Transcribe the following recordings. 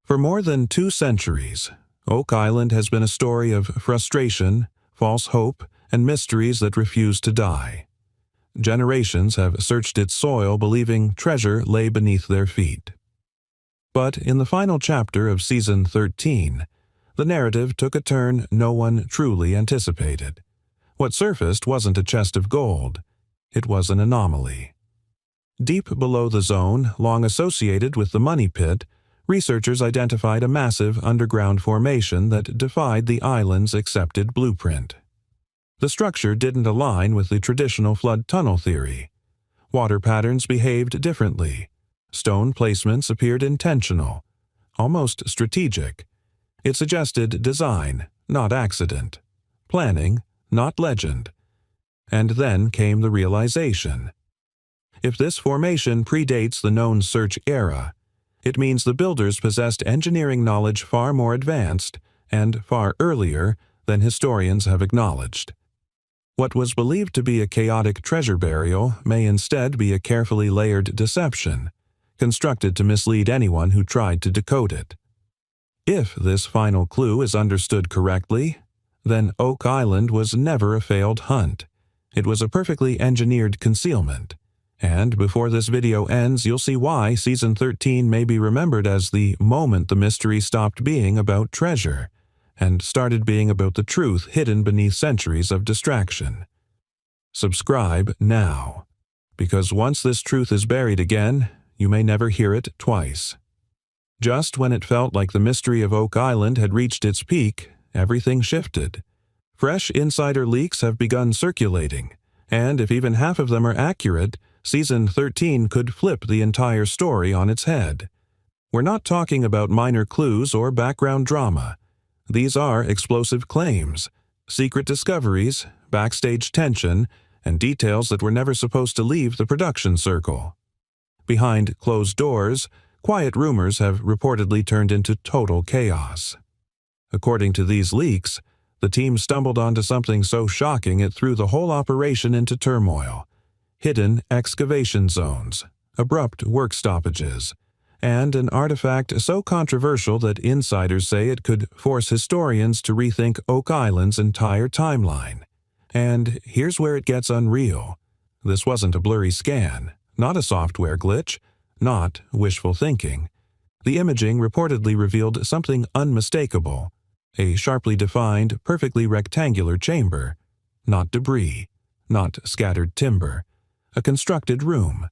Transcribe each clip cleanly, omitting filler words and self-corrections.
For more than 2 centuries, Oak Island has been a story of frustration, false hope, and mysteries that refuse to die. Generations have searched its soil believing treasure lay beneath their feet. But in the final chapter of Season 13, the narrative took a turn no one truly anticipated. What surfaced wasn't a chest of gold. It was an anomaly. Deep below the zone, long associated with the Money Pit, researchers identified a massive underground formation that defied the island's accepted blueprint. The structure didn't align with the traditional flood tunnel theory. Water patterns behaved differently. Stone placements appeared intentional, almost strategic. It suggested design, not accident, planning, not legend. And then came the realization. If this formation predates the known search era, it means the builders possessed engineering knowledge far more advanced and far earlier than historians have acknowledged. What was believed to be a chaotic treasure burial may instead be a carefully layered deception, constructed to mislead anyone who tried to decode it. If this final clue is understood correctly, then Oak Island was never a failed hunt. It was a perfectly engineered concealment. And before this video ends, you'll see why Season 13 may be remembered as the moment the mystery stopped being about treasure and started being about the truth hidden beneath centuries of distraction. Subscribe now, because once this truth is buried again, you may never hear it twice. Just when it felt like the mystery of Oak Island had reached its peak, everything shifted. Fresh insider leaks have begun circulating, and if even half of them are accurate, Season 13 could flip the entire story on its head. We're not talking about minor clues or background drama. These are explosive claims, secret discoveries, backstage tension, and details that were never supposed to leave the production circle. Behind closed doors, quiet rumors have reportedly turned into total chaos. According to these leaks, the team stumbled onto something so shocking it threw the whole operation into turmoil. Hidden excavation zones, abrupt work stoppages, and an artifact so controversial that insiders say it could force historians to rethink Oak Island's entire timeline. And here's where it gets unreal. This wasn't a blurry scan, not a software glitch, not wishful thinking. The imaging reportedly revealed something unmistakable, a sharply defined, perfectly rectangular chamber, not debris, not scattered timber. A constructed room.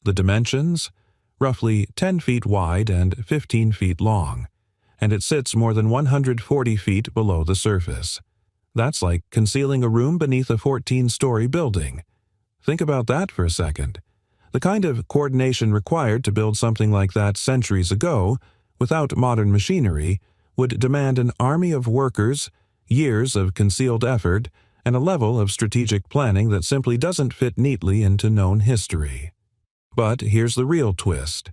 The dimensions? Roughly 10 feet wide and 15 feet long, and it sits more than 140 feet below the surface. That's like concealing a room beneath a 14-story building. Think about that for a second. The kind of coordination required to build something like that centuries ago, without modern machinery, would demand an army of workers, years of concealed effort, and a level of strategic planning that simply doesn't fit neatly into known history. But here's the real twist.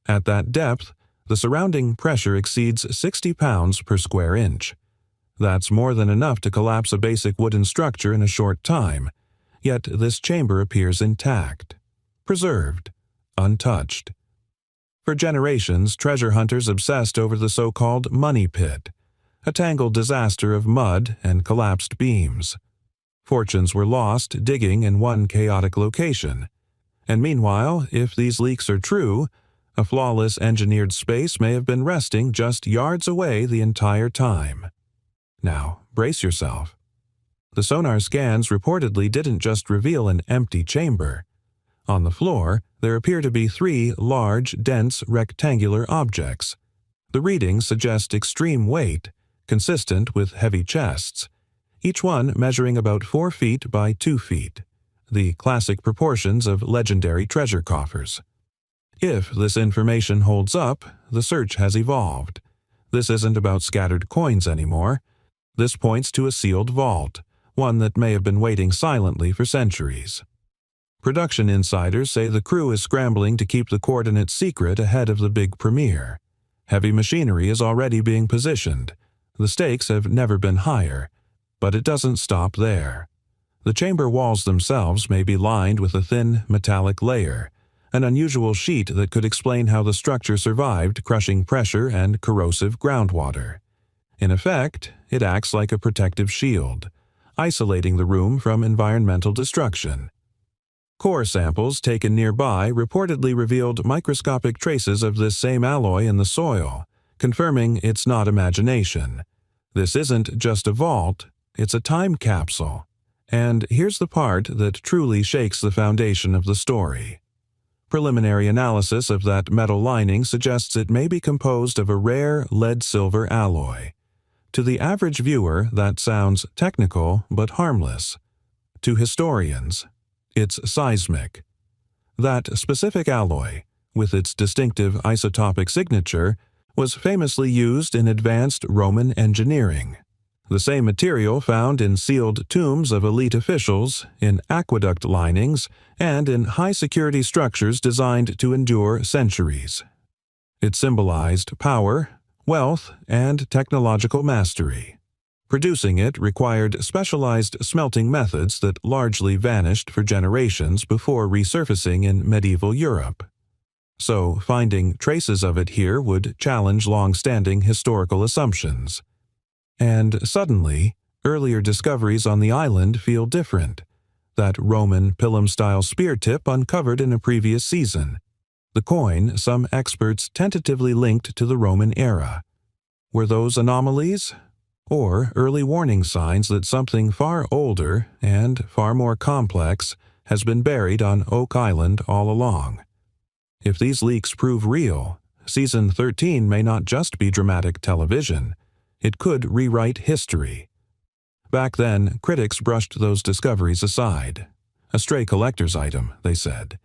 At that depth, the surrounding pressure exceeds 60 pounds per square inch. That's more than enough to collapse a basic wooden structure in a short time, yet this chamber appears intact, preserved, untouched. For generations, treasure hunters obsessed over the so-called Money Pit, a tangled disaster of mud and collapsed beams. Fortunes were lost digging in one chaotic location. And meanwhile, if these leaks are true, a flawless engineered space may have been resting just yards away the entire time. Now, brace yourself. The sonar scans reportedly didn't just reveal an empty chamber. On the floor, there appear to be 3 large, dense, rectangular objects. The readings suggest extreme weight, consistent with heavy chests, each one measuring about 4 feet by 2 feet, the classic proportions of legendary treasure coffers. If this information holds up, the search has evolved. This isn't about scattered coins anymore. This points to a sealed vault, one that may have been waiting silently for centuries. Production insiders say the crew is scrambling to keep the coordinates secret ahead of the big premiere. Heavy machinery is already being positioned. The stakes have never been higher. But it doesn't stop there. The chamber walls themselves may be lined with a thin, metallic layer, an unusual sheet that could explain how the structure survived crushing pressure and corrosive groundwater. In effect, it acts like a protective shield, isolating the room from environmental destruction. Core samples taken nearby reportedly revealed microscopic traces of this same alloy in the soil, confirming it's not imagination. This isn't just a vault, it's a time capsule. And here's the part that truly shakes the foundation of the story. Preliminary analysis of that metal lining suggests it may be composed of a rare lead-silver alloy. To the average viewer, that sounds technical but harmless. To historians, it's seismic. That specific alloy, with its distinctive isotopic signature, was famously used in advanced Roman engineering. The same material found in sealed tombs of elite officials, in aqueduct linings, and in high-security structures designed to endure centuries. It symbolized power, wealth, and technological mastery. Producing it required specialized smelting methods that largely vanished for generations before resurfacing in medieval Europe. So, finding traces of it here would challenge long-standing historical assumptions. And suddenly, earlier discoveries on the island feel different. That Roman pilum-style spear tip uncovered in a previous season. The coin some experts tentatively linked to the Roman era. Were those anomalies? Or early warning signs that something far older and far more complex has been buried on Oak Island all along? If these leaks prove real, Season 13 may not just be dramatic television. It could rewrite history. Back then, critics brushed those discoveries aside. A stray collector's item, they said.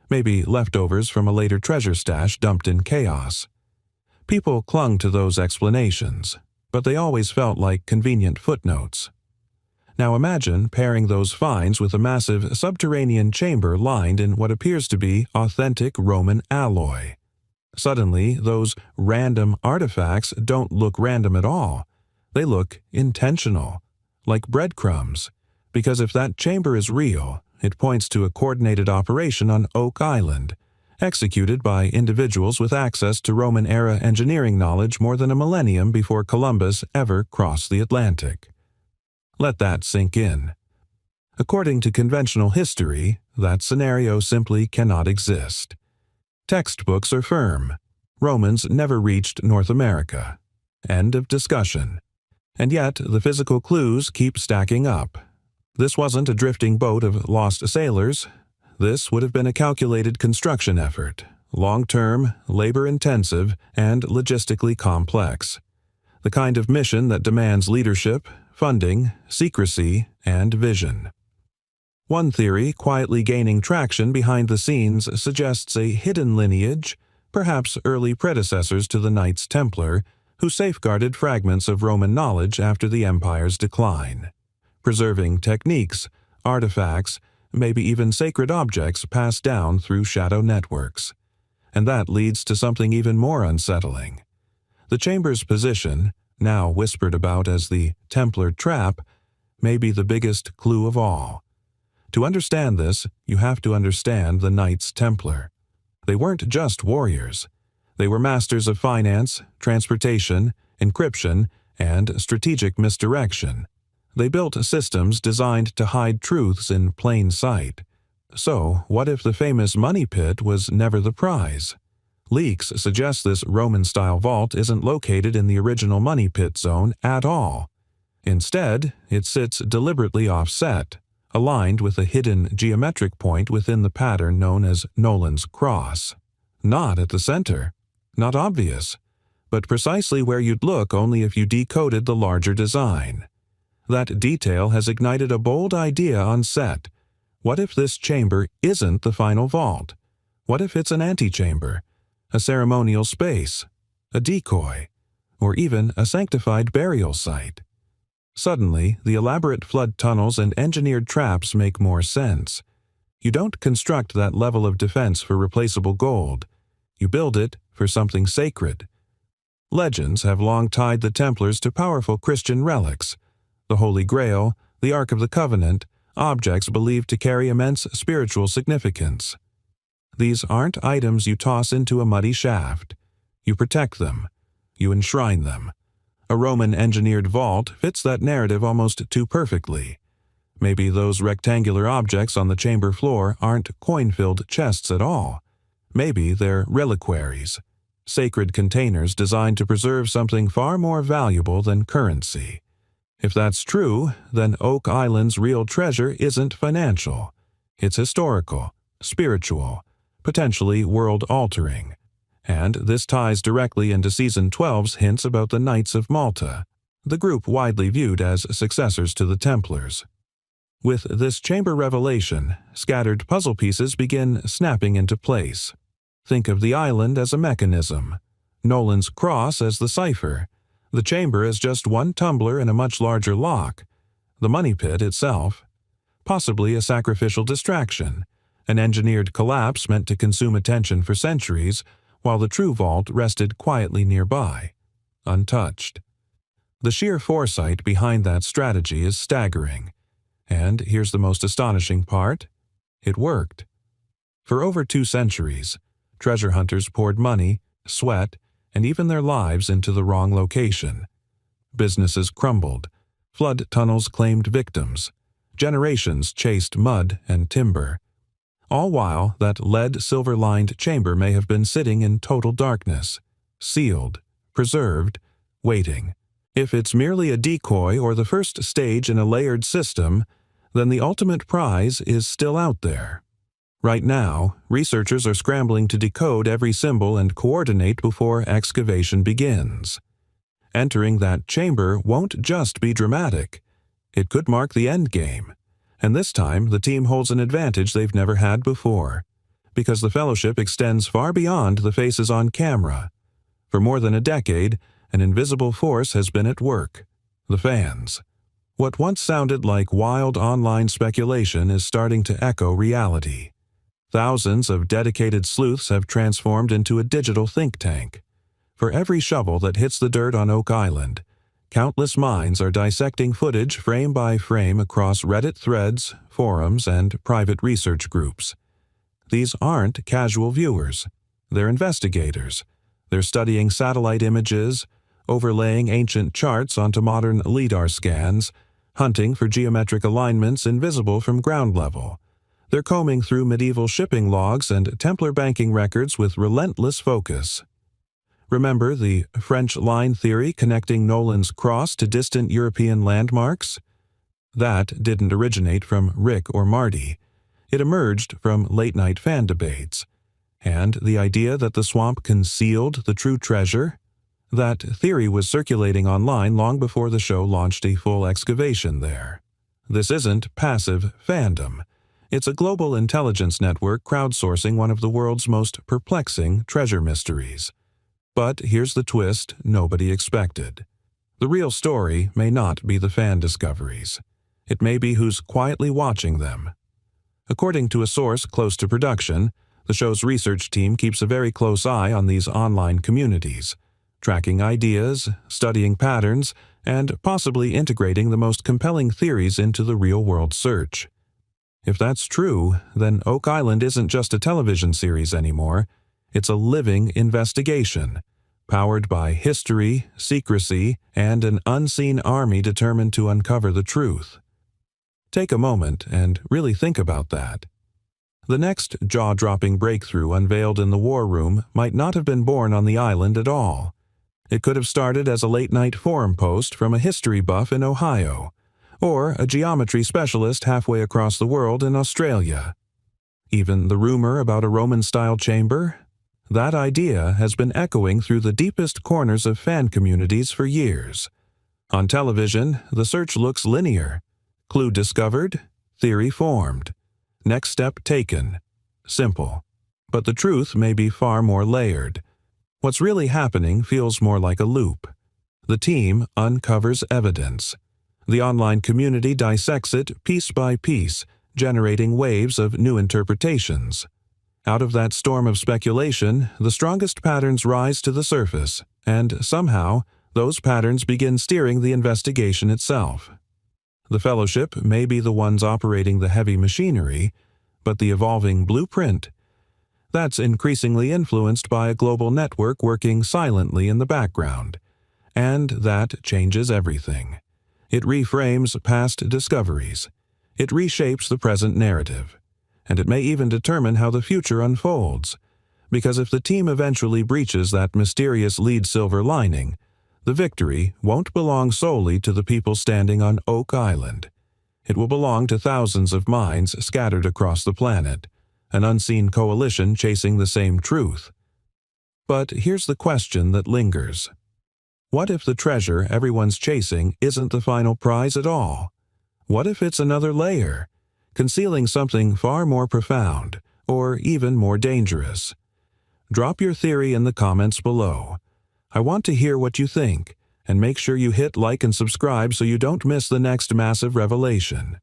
Maybe leftovers from a later treasure stash dumped in chaos. People clung to those explanations, but they always felt like convenient footnotes. Now imagine pairing those finds with a massive subterranean chamber lined in what appears to be authentic Roman alloy. Suddenly, those random artifacts don't look random at all. They look intentional, like breadcrumbs, because if that chamber is real, it points to a coordinated operation on Oak Island, executed by individuals with access to Roman-era engineering knowledge more than a millennium before Columbus ever crossed the Atlantic. Let that sink in. According to conventional history, that scenario simply cannot exist. Textbooks are firm. Romans never reached North America. End of discussion. And yet, the physical clues keep stacking up. This wasn't a drifting boat of lost sailors. This would have been a calculated construction effort, long-term, labor-intensive, and logistically complex. The kind of mission that demands leadership, funding, secrecy, and vision. One theory, quietly gaining traction behind the scenes, suggests a hidden lineage, perhaps early predecessors to the Knights Templar, who safeguarded fragments of Roman knowledge after the empire's decline, preserving techniques, artifacts, maybe even sacred objects passed down through shadow networks. And that leads to something even more unsettling. The chamber's position, now whispered about as the Templar trap, may be the biggest clue of all. To understand this, you have to understand the Knights Templar. They weren't just warriors. They were masters of finance, transportation, encryption, and strategic misdirection. They built systems designed to hide truths in plain sight. So, what if the famous money pit was never the prize? Leaks suggest this Roman-style vault isn't located in the original money pit zone at all. Instead, it sits deliberately offset, aligned with a hidden geometric point within the pattern known as Nolan's cross. Not at the center. Not obvious. But precisely where you'd look only if you decoded the larger design. That detail has ignited a bold idea on set. What if this chamber isn't the final vault? What if it's an antechamber, a ceremonial space, a decoy, or even a sanctified burial site? Suddenly, the elaborate flood tunnels and engineered traps make more sense. You don't construct that level of defense for replaceable gold. You build it for something sacred. Legends have long tied the Templars to powerful Christian relics, the Holy Grail, the Ark of the Covenant, objects believed to carry immense spiritual significance. These aren't items you toss into a muddy shaft. You protect them. You enshrine them. A Roman-engineered vault fits that narrative almost too perfectly. Maybe those rectangular objects on the chamber floor aren't coin-filled chests at all. Maybe they're reliquaries, sacred containers designed to preserve something far more valuable than currency. If that's true, then Oak Island's real treasure isn't financial. It's historical, spiritual, potentially world-altering. And this ties directly into Season 12's hints about the Knights of Malta, the group widely viewed as successors to the Templars. With this chamber revelation, scattered puzzle pieces begin snapping into place. Think of the island as a mechanism, Nolan's cross as the cipher, the chamber as just one tumbler in a much larger lock, the money pit itself, possibly a sacrificial distraction, an engineered collapse meant to consume attention for centuries, while the true vault rested quietly nearby, untouched. The sheer foresight behind that strategy is staggering. And here's the most astonishing part. It worked. For over 2 centuries, treasure hunters poured money, sweat, and even their lives into the wrong location. Businesses crumbled. Flood tunnels claimed victims. Generations chased mud and timber. All while that lead-silver-lined chamber may have been sitting in total darkness, sealed, preserved, waiting. If it's merely a decoy or the first stage in a layered system, then the ultimate prize is still out there. Right now, researchers are scrambling to decode every symbol and coordinate before excavation begins. Entering that chamber won't just be dramatic. It could mark the endgame. And this time, the team holds an advantage they've never had before, because the Fellowship extends far beyond the faces on camera. For more than a decade, an invisible force has been at work: the fans. What once sounded like wild online speculation is starting to echo reality. Thousands of dedicated sleuths have transformed into a digital think tank. For every shovel that hits the dirt on Oak Island, countless minds are dissecting footage frame by frame across Reddit threads, forums, and private research groups. These aren't casual viewers. They're investigators. They're studying satellite images, overlaying ancient charts onto modern LiDAR scans, hunting for geometric alignments invisible from ground level. They're combing through medieval shipping logs and Templar banking records with relentless focus. Remember the French line theory connecting Nolan's cross to distant European landmarks? That didn't originate from Rick or Marty. It emerged from late-night fan debates. And the idea that the swamp concealed the true treasure? That theory was circulating online long before the show launched a full excavation there. This isn't passive fandom. It's a global intelligence network crowdsourcing one of the world's most perplexing treasure mysteries. But here's the twist nobody expected. The real story may not be the fan discoveries. It may be who's quietly watching them. According to a source close to production, the show's research team keeps a very close eye on these online communities, tracking ideas, studying patterns, and possibly integrating the most compelling theories into the real-world search. If that's true, then Oak Island isn't just a television series anymore. It's a living investigation, powered by history, secrecy, and an unseen army determined to uncover the truth. Take a moment and really think about that. The next jaw-dropping breakthrough unveiled in the war room might not have been born on the island at all. It could have started as a late-night forum post from a history buff in Ohio, or a geometry specialist halfway across the world in Australia. Even the rumor about a Roman-style chamber? That idea has been echoing through the deepest corners of fan communities for years. On television, the search looks linear. Clue discovered, theory formed. Next step taken. Simple. But the truth may be far more layered. What's really happening feels more like a loop. The team uncovers evidence. The online community dissects it piece by piece, generating waves of new interpretations. Out of that storm of speculation, the strongest patterns rise to the surface, and somehow, those patterns begin steering the investigation itself. The Fellowship may be the ones operating the heavy machinery, but the evolving blueprint, That's increasingly influenced by a global network working silently in the background. And that changes everything. It reframes past discoveries. It reshapes the present narrative. And it may even determine how the future unfolds. Because if the team eventually breaches that mysterious lead silver lining, the victory won't belong solely to the people standing on Oak Island. It will belong to thousands of minds scattered across the planet, an unseen coalition chasing the same truth. But here's the question that lingers. What if the treasure everyone's chasing isn't the final prize at all? What if it's another layer, concealing something far more profound, or even more dangerous? Drop your theory in the comments below. I want to hear what you think, and make sure you hit like and subscribe so you don't miss the next massive revelation.